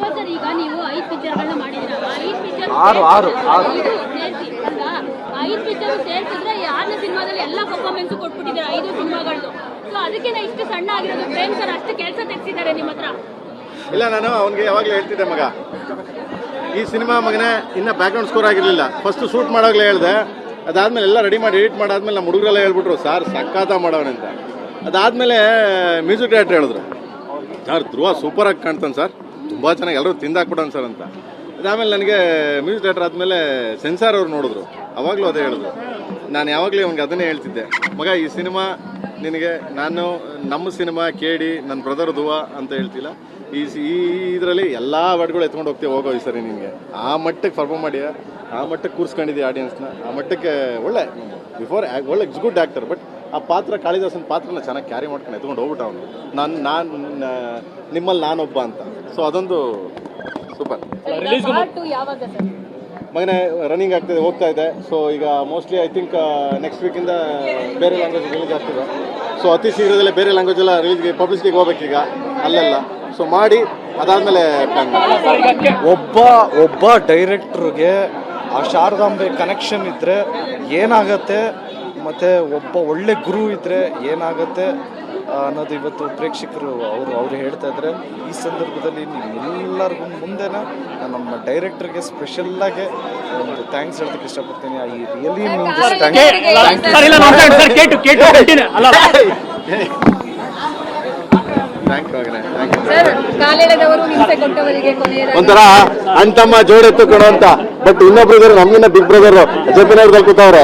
Sir, ಈಗ ನೀವು 5 ಪಿಕ್ಚರ್ಗಳನ್ನ ಮಾಡಿದಿರಲ್ಲ, 5 picture ಸೇರಿಸಿ ಅಲ್ವಾ? 5 ಪಿಕ್ಚರ್ ಸೇರಿಸಿದ್ರೆ 6ನೇ ಸಿನಿಮಾದಲ್ಲಿ ಎಲ್ಲ ಪರ್ಫಾರ್ಮೆನ್ಸ್ ಕೊಟ್ಬಿಟ್ಟಿದ್ದಾರೆ 5 ಸಿನಿಮಾಗಳದ್ದು. ಸೊ ಅದಕ್ಕೆ ಇಷ್ಟು ಸಣ್ಣ ಆಗಿರೋದು. ಪ್ರೇಮ್ ಸರ್ ಅಷ್ಟು ಕೆಲಸ ತೆಗೆಸಿದ್ದಾರೆ ನಿಮ್ಮ ಹತ್ರ. ಇಲ್ಲ, ನಾನು ಅವನಿಗೆ ಯಾವಾಗಲೂ ಹೇಳ್ತಿದ್ದೆ, ಮಗ ಈ ಸಿನಿಮಾ ಮಗನೇ ಇನ್ನ ಬ್ಯಾಕ್ಗ್ರೌಂಡ್ ಸ್ಕೋರ್ ಆಗಿರಲಿಲ್ಲ. ಫಸ್ಟ್ ಶೂಟ್ ಮಾಡೋಗ್ಲೇ ಹೇಳಿದೆ. ಅದಾದ್ಮೇಲೆ ಎಲ್ಲ ರೆಡಿ ಮಾಡಿ ಎಡಿಟ್ ಮಾಡಾದ್ಮೇಲೆ ನಮ್ಮ ಹುಡುಗರೆಲ್ಲ ಹೇಳ್ಬಿಟ್ರು, ಸಾರ್ ಸಕ್ಕಾತ ಮಾಡೋಣ ಅಂತ. ಅದಾದ್ಮೇಲೆ ಮ್ಯೂಸಿಕ್ ಡೈರೆಕ್ಟರ್ ಹೇಳಿದ್ರು, ಸರ್ ಧ್ರುವ ಸೂಪರಾಗಿ ಕಾಣ್ತಾನೆ ಸರ್, ತುಂಬ ಚೆನ್ನಾಗಿ ಎಲ್ಲರೂ ತಿಂದಾಕ್ಬಿಡೋಣ ಸರ್ ಅಂತ. ಅದಾದಮೇಲೆ ನನಗೆ ಮ್ಯೂಸಿಕ್ ಡೈರೆಕ್ಟರ್ ಆದಮೇಲೆ ಸೆನ್ಸಾರ್ ಅವ್ರು ನೋಡಿದ್ರು, ಅವಾಗಲೂ ಅದೇ ಹೇಳಿದ್ರು. ನಾನು ಯಾವಾಗಲೂ ಅವ್ನಿಗೆ ಅದನ್ನೇ ಹೇಳ್ತಿದ್ದೆ, ಮಗ ಈ ಸಿನಿಮಾ ನಿನಗೆ ನಾನು ನಮ್ಮ ಸಿನಿಮಾ ಕೇಳಿ ನನ್ನ ಬ್ರದರ್ ಧ್ರುವ ಅಂತ ಹೇಳ್ತಿಲ್ಲ, ಈ ಇದರಲ್ಲಿ ಎಲ್ಲ ವರ್ಡ್ಗಳು ಎತ್ಕೊಂಡು ಹೋಗೋ ಈ ಸರಿ ನಿನಗೆ ಆ ಮಟ್ಟಕ್ಕೆ ಪರ್ಫಾರ್ಮ್ ಮಾಡಿ ಆ ಮಟ್ಟಕ್ಕೆ ಕೂರಿಸ್ಕೊಂಡಿದ್ದೆ ಆಡಿಯನ್ಸ್ನ. ಆ ಮಟ್ಟಕ್ಕೆ ಒಳ್ಳೆ ಒಳ್ಳೆ ಗುಡ್ ಆ್ಯಕ್ಟರ್. ಬಟ್ ಆ ಪಾತ್ರ, ಕಾಳಿದಾಸನ ಪಾತ್ರನ ಚೆನ್ನಾಗಿ ಕ್ಯಾರಿ ಮಾಡ್ಕೊಂಡು ಎತ್ಕೊಂಡು ಹೋಗ್ಬಿಟ್ಟ ಅವನು. ನಾನು ನಿಮ್ಮಲ್ಲಿ ನಾನೊಬ್ಬ ಅಂತ. ಸೊ ಅದೊಂದು ಸೂಪರ್. ಮಗನೇ ರನ್ನಿಂಗ್ ಆಗ್ತಿದೆ, ಹೋಗ್ತಾ ಇದೆ. ಸೊ ಈಗ ಮೋಸ್ಟ್ಲಿ ಐ ಥಿಂಕ್ ನೆಕ್ಸ್ಟ್ ವೀಕಿಂದ ಬೇರೆ ಲ್ಯಾಂಗ್ವೇಜ್ ರಿಲೀಸ್ ಆಗ್ತಿದೆ. ಸೊ ಅತಿ ಶೀಘ್ರದಲ್ಲೇ ಬೇರೆ ಲ್ಯಾಂಗ್ವೇಜ್ ಎಲ್ಲ ರಿಲೀಸ್ಗೆ ಪಬ್ಲಿಷ್ಗೆ ಹೋಗ್ಬೇಕೀಗ ಅಲ್ಲೆಲ್ಲ. ಸೊ ಮಾಡಿ ಅದಾದಮೇಲೆ ಒಬ್ಬ ಡೈರೆಕ್ಟ್ರಿಗೆ ಆ ಶಾರದಾಂಬೆ ಕನೆಕ್ಷನ್ ಇದ್ದರೆ ಏನಾಗತ್ತೆ, ಮತ್ತು ಒಬ್ಬ ಒಳ್ಳೆ ಗುರು ಇದ್ದರೆ ಏನಾಗತ್ತೆ ಅನ್ನೋದು ಇವತ್ತು ಪ್ರೇಕ್ಷಕರು ಅವರು ಹೇಳ್ತಾ ಇದ್ದಾರೆ. ಈ ಸಂದರ್ಭದಲ್ಲಿ ನಿಮ್ಮೆಲ್ಲರಿಗೂ ಮುಂದೆನ ನಮ್ಮ ಡೈರೆಕ್ಟರ್ಗೆ ಸ್ಪೆಷಲ್ಲಾಗಿ ಒಂದು ಥ್ಯಾಂಕ್ಸ್ ಹೇಳೋದಕ್ಕೆ ಇಷ್ಟಪಡ್ತೀನಿ. I really mean this. ಒಂಥರ ಅಣ್ತಮ್ಮ ಜೋಡೆತ್ತು ಕೊಡೋ ಅಂತ. ಬಟ್ ಇನ್ನೊಬ್ರು ಇದಾರೆ ನಮ್ಗಿನ್ನ ಬಿಗ್ ಬ್ರದರ್ ಜೊತೆ ಕೂತವ್ರೆ.